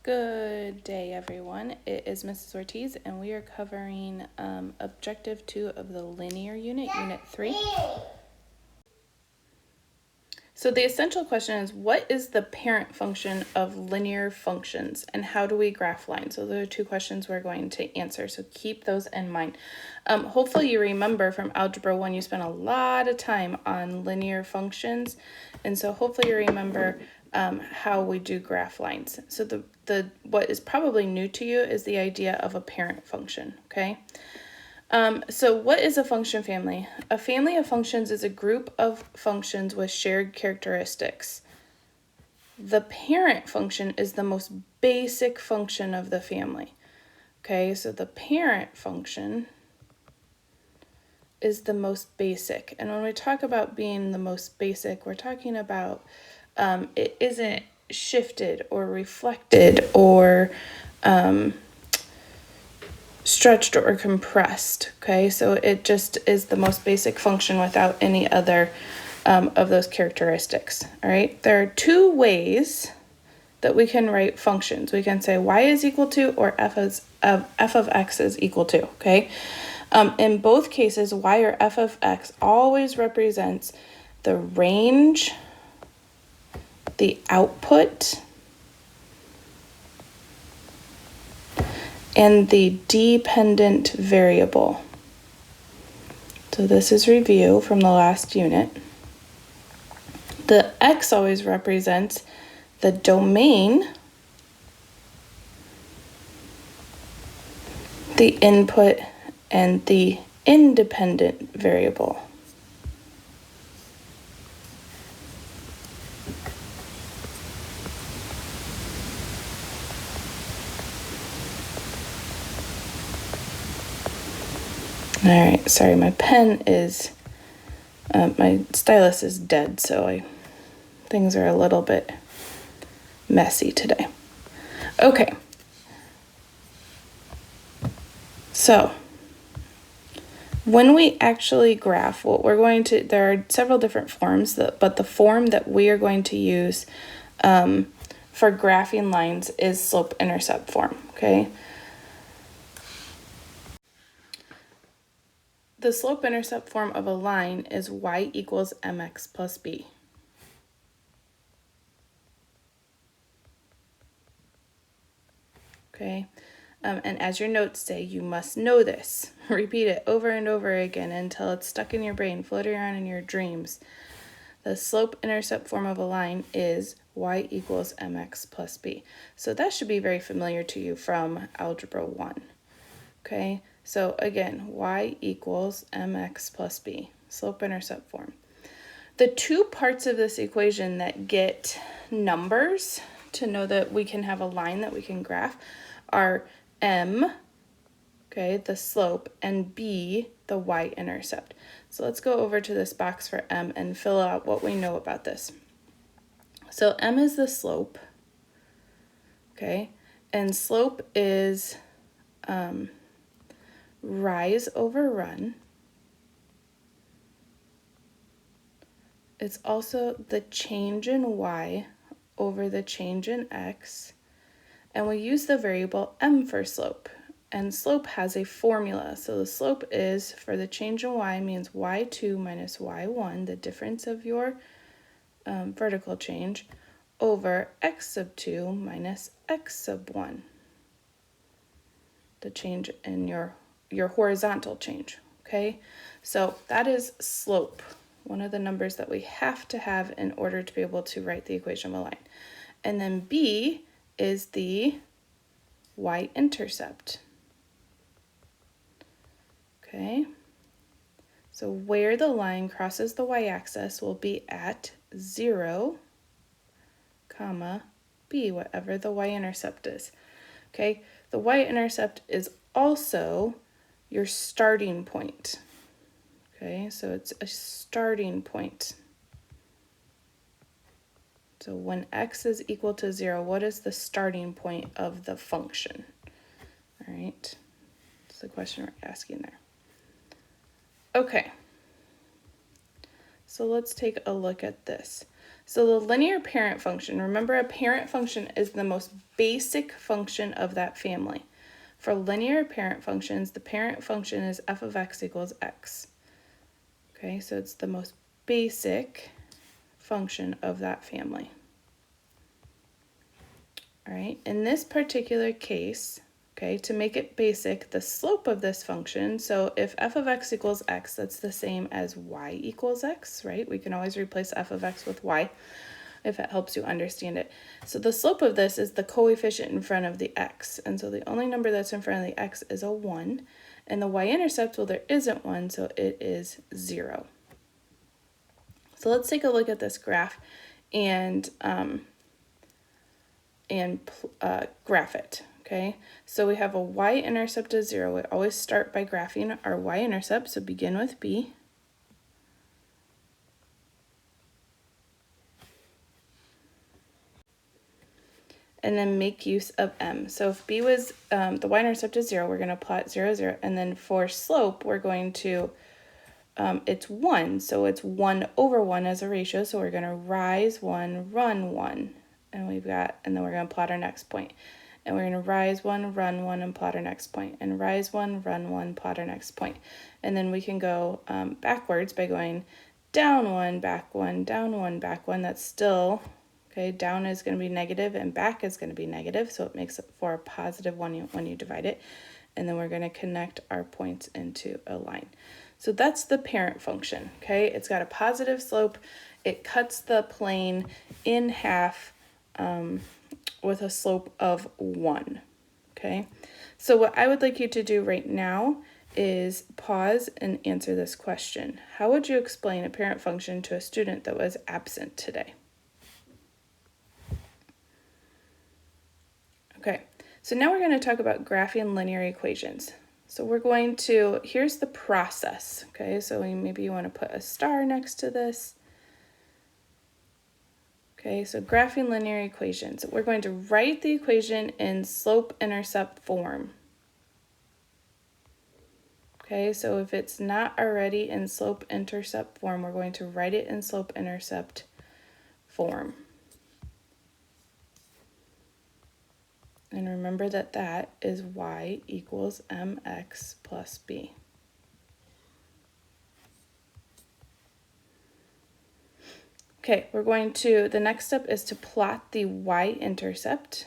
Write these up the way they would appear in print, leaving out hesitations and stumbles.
Good day, everyone. It is Mrs. Ortiz, and we are covering Objective 2 of the Linear Unit, Unit 3. So the essential question is, what is the parent function of linear functions, and how do we graph lines? So those are two questions we're going to answer, so keep those in mind. Hopefully you remember from Algebra 1, you spent a lot of time on linear functions, and so hopefully you remember how we do graph lines. So the what is probably new to you is the idea of a parent function, okay? So what is a function family? A family of functions is a group of functions with shared characteristics. The parent function is the most basic function of the family. Okay, so the parent function is the most basic. And when we talk about being the most basic, we're talking about it isn't shifted or reflected or stretched or compressed. Okay, so it just is the most basic function without any other of those characteristics. All right, there are two ways that we can write functions. We can say y is equal to, or f of x is equal to. Okay, in both cases, y or f of x always represents the range, the output, and the dependent variable. So this is review from the last unit. The x always represents the domain, the input, and the independent variable. All right, sorry, my pen is, my stylus is dead, so things are a little bit messy today. Okay, so when we actually graph, what we're going to, there are several different forms, but the form that we are going to use for graphing lines is slope-intercept form, okay? The slope-intercept form of a line is y equals mx plus b. Okay, and as your notes say, you must know this. Repeat it over and over again until it's stuck in your brain, floating around in your dreams. The slope-intercept form of a line is y equals mx plus b. So that should be very familiar to you from Algebra 1. Okay, so again, y equals mx plus b, slope-intercept form. The two parts of this equation that get numbers to know that we can have a line that we can graph are m, okay, the slope, and b, the y-intercept. So let's go over to this box for m and fill out what we know about this. So m is the slope, okay, and slope is rise over run. It's also the change in y over the change in x, and we use the variable m for slope. And slope has a formula. So the slope is, for the change in y, means y2 minus y1, the difference of your vertical change, over x sub 2 minus x sub 1, the change in your horizontal change, okay? So that is slope, one of the numbers that we have to have in order to be able to write the equation of a line. And then b is the y-intercept. Okay, so where the line crosses the y-axis will be at 0, comma, b, whatever the y-intercept is. Okay, the y-intercept is also your starting point. Okay, so it's a starting point. So when x is equal to 0, what is the starting point of the function? All right, that's the question we're asking there. Okay, so let's take a look at this. So the linear parent function, remember a parent function is the most basic function of that family. For linear parent functions, the parent function is f of x equals x. Okay, so it's the most basic function of that family. All right, in this particular case, okay, to make it basic, the slope of this function, so if f of x equals x, that's the same as y equals x, right? We can always replace f of x with y if it helps you understand it. So the slope of this is the coefficient in front of the x, and so the only number that's in front of the x is a 1, and the y-intercept, well, there isn't one, so it is 0. So let's take a look at this graph and graph it, okay? So we have a y-intercept of 0. We always start by graphing our y-intercept, so begin with b. And then make use of m. So if b was, the y-intercept is 0, we're going to plot 0, 0. And then for slope, we're going to, it's 1. So it's 1 over 1 as a ratio. So we're going to rise 1, run 1. And then we're going to plot our next point. And we're going to rise 1, run 1, and plot our next point. And rise 1, run 1, plot our next point. And then we can go backwards by going down 1, back 1, down 1, back 1. That's still... okay, down is going to be negative and back is going to be negative, so it makes it for a positive when you divide it. And then we're going to connect our points into a line. So that's the parent function, okay? It's got a positive slope. It cuts the plane in half with a slope of 1, okay? So what I would like you to do right now is pause and answer this question. How would you explain a parent function to a student that was absent today? Okay, so now we're going to talk about graphing linear equations. So we're going to, here's the process, okay? So maybe you want to put a star next to this. Okay, so graphing linear equations. We're going to write the equation in slope-intercept form. Okay, so if it's not already in slope-intercept form, we're going to write it in slope-intercept form. And remember that that is y equals mx plus b. Okay, the next step is to plot the y-intercept,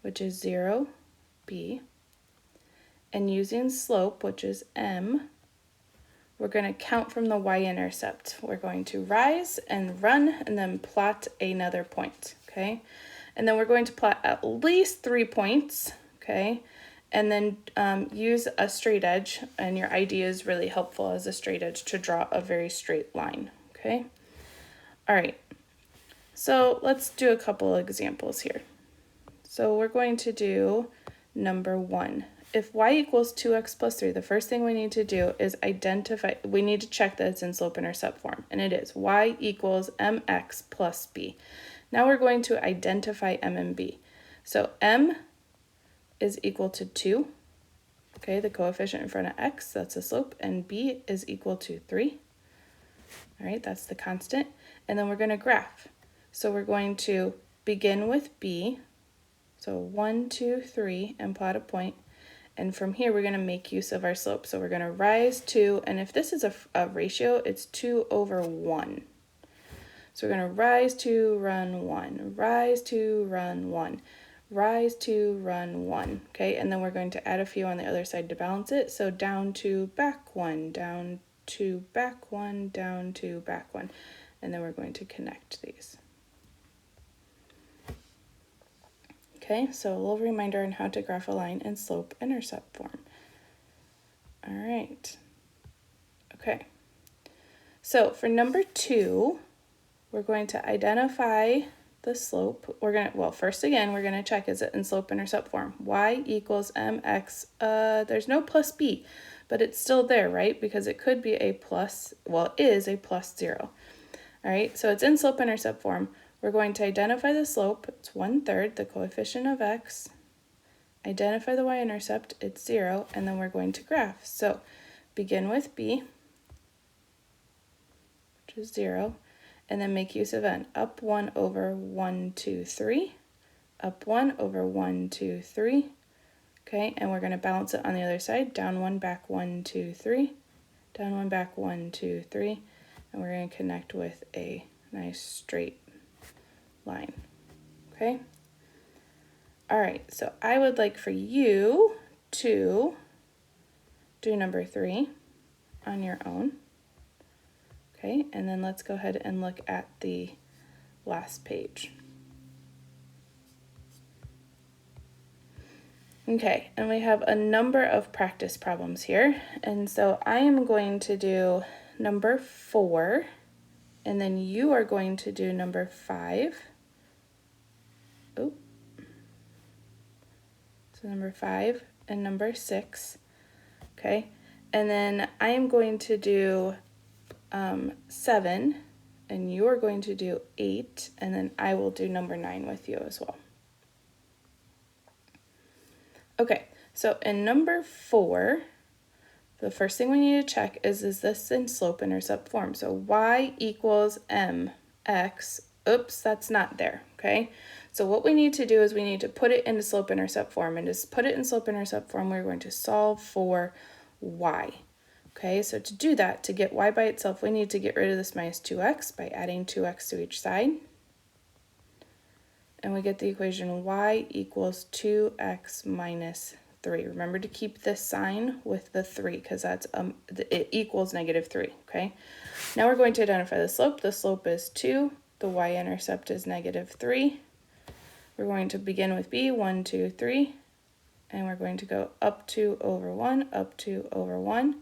which is 0, b. And using slope, which is m, we're going to count from the y-intercept. We're going to rise and run and then plot another point, okay? And then we're going to plot at least 3 points, okay? And then use a straight edge, and your idea is really helpful as a straight edge to draw a very straight line, okay? All right, so let's do a couple examples here. So we're going to do number 1. If y equals 2x plus 3, the first thing we need to do is we need to check that it's in slope-intercept form, and it is y equals mx plus b. Now we're going to identify m and b. So m is equal to 2, okay, the coefficient in front of x, that's the slope, and b is equal to 3. All right, that's the constant. And then we're going to graph. So we're going to begin with b, so 1, 2, 3, and plot a point. And from here, we're going to make use of our slope. So we're going to rise 2, and if this is a ratio, it's 2 over 1. So we're going to rise 2, run 1, rise 2, run 1, rise 2, run 1, okay? And then we're going to add a few on the other side to balance it. So down 2, back 1, down 2, back 1, down 2, back 1. And then we're going to connect these. Okay, so a little reminder on how to graph a line in slope-intercept form. All right. Okay. So for number 2, we're going to identify the slope. First again, we're going to check, is it in slope-intercept form? Y equals mx. There's no plus b, but it's still there, right? Because it could be a plus, it is a plus 0. All right, so it's in slope-intercept form. We're going to identify the slope, it's 1/3, the coefficient of x. Identify the y-intercept, it's 0, and then we're going to graph. So begin with b, which is 0, and then make use of n. Up 1 over 1, 2, 3, up 1 over 1, 2, 3, okay, and we're going to balance it on the other side. Down 1, back 1, 2, 3, down 1, back 1, 2, 3, and we're going to connect with a nice straight line, okay? All right, so I would like for you to do number 3 on your own, okay? And then let's go ahead and look at the last page. Okay, and we have a number of practice problems here. And so I am going to do number 4, and then you are going to do number 5. Oh, so number 5 and number 6, okay? And then I am going to do 7, and you are going to do 8, and then I will do number 9 with you as well. Okay, so in number 4, the first thing we need to check is this in slope-intercept form? So y equals mx, oops, that's not there, okay? So what we need to do is we need to put it into slope-intercept form, and to put it in slope-intercept form, we're going to solve for y. Okay, so to do that, to get y by itself, we need to get rid of this minus 2x by adding 2x to each side. And we get the equation y equals 2x minus 3. Remember to keep this sign with the 3 because that's it equals negative 3, okay? Now we're going to identify the slope. The slope is 2. The y-intercept is negative 3. We're going to begin with b, 1, 2, 3. And we're going to go up 2 over 1, up 2 over 1.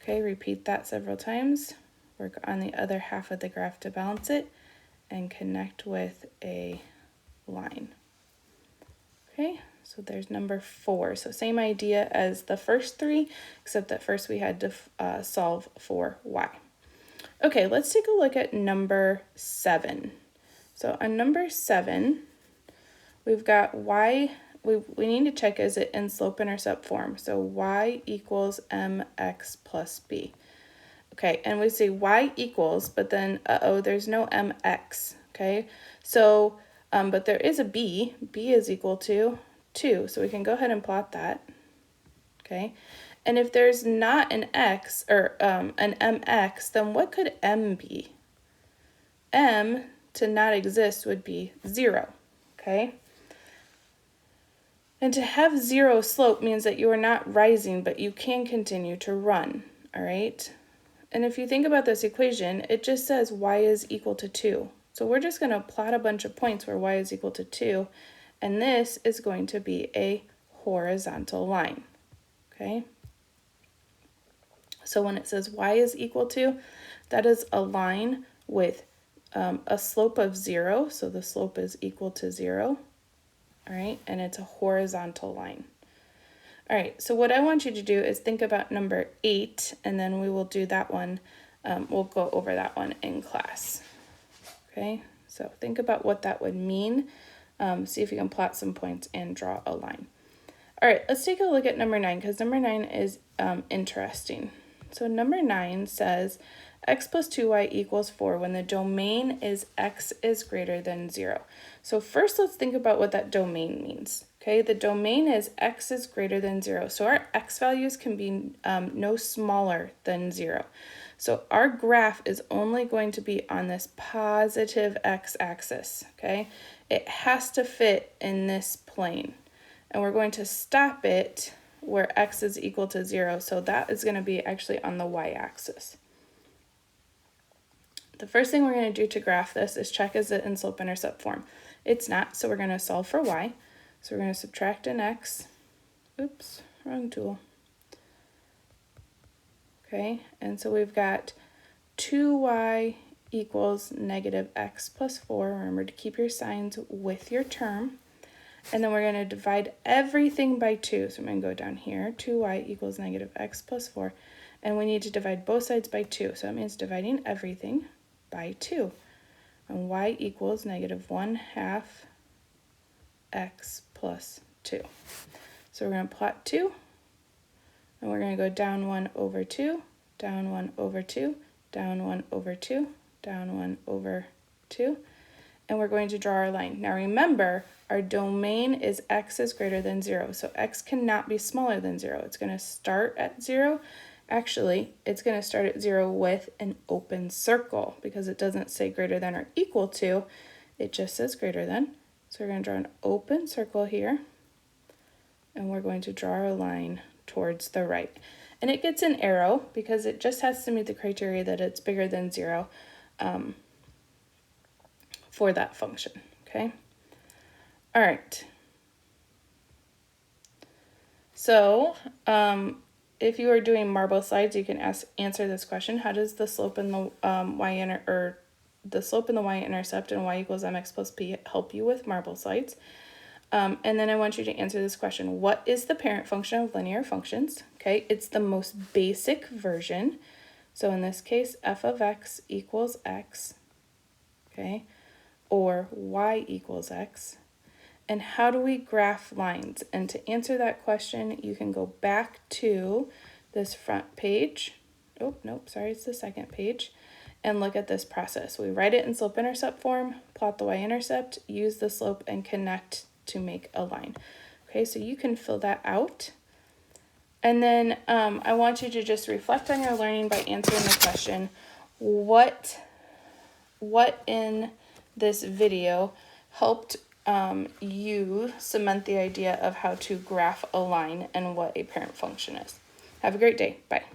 Okay, repeat that several times. Work on the other half of the graph to balance it and connect with a line. Okay, so there's number 4. So same idea as the first 3, except that first we had to solve for y. Okay, let's take a look at number 7. So on number 7, we've got y, we need to check is it in slope-intercept form. So y equals mx plus b. Okay, and we say y equals, but then, there's no mx, okay? So, but there is a b. B is equal to 2, so we can go ahead and plot that, okay? And if there's not an x, or an mx, then what could m be? M, to not exist, would be 0, okay? And to have 0 slope means that you are not rising, but you can continue to run, all right? And if you think about this equation, it just says y is equal to 2. So we're just going to plot a bunch of points where y is equal to 2, and this is going to be a horizontal line, okay? So when it says y is equal to, that is a line with a slope of 0, so the slope is equal to 0, all right? And it's a horizontal line. All right, so what I want you to do is think about number 8, and then we will do that one. We'll go over that one in class. Okay, so think about what that would mean. See if you can plot some points and draw a line. All right, let's take a look at number 9, because number 9 is interesting. So number 9 says x plus 2y equals 4 when the domain is x is greater than 0. So first let's think about what that domain means. Okay, the domain is x is greater than 0. So our x values can be no smaller than 0. So our graph is only going to be on this positive x-axis, okay? It has to fit in this plane. And we're going to stop it where x is equal to 0. So that is going to be actually on the y-axis. The first thing we're going to do to graph this is check is it in slope-intercept form. It's not, so we're going to solve for y. So we're going to subtract an x. Oops, wrong tool. Okay, and so we've got 2y equals negative x plus 4. Remember to keep your signs with your term. And then we're going to divide everything by 2. So I'm going to go down here. 2y equals negative x plus 4. And we need to divide both sides by 2. So that means dividing everything by 2. And y equals negative 1/2 x plus 2. So we're going to plot 2. And we're going to go down 1 over 2, down 1 over 2, down 1 over 2, down 1 over 2, and we're going to draw our line. Now remember, our domain is x is greater than 0, so x cannot be smaller than 0. It's going to start at 0. Actually, it's going to start at 0 with an open circle because it doesn't say greater than or equal to, it just says greater than. So we're going to draw an open circle here, and we're going to draw our line towards the right. And it gets an arrow because it just has to meet the criteria that it's bigger than 0 for that function, okay? All right. So if you are doing marble slides, you can answer this question. How does the slope in the the slope in the y-intercept and y equals mx plus p help you with marble slides? And then I want you to answer this question. What is the parent function of linear functions? Okay, it's the most basic version. So in this case, f of x equals x, okay, or y equals x. And how do we graph lines? And to answer that question, you can go back to this front page. Oh, nope, sorry, it's the second page. And look at this process. We write it in slope-intercept form, plot the y-intercept, use the slope, and connect to make a line. Okay, so you can fill that out. And then I want you to just reflect on your learning by answering the question, what in this video helped you cement the idea of how to graph a line and what a parent function is. Have a great day. Bye.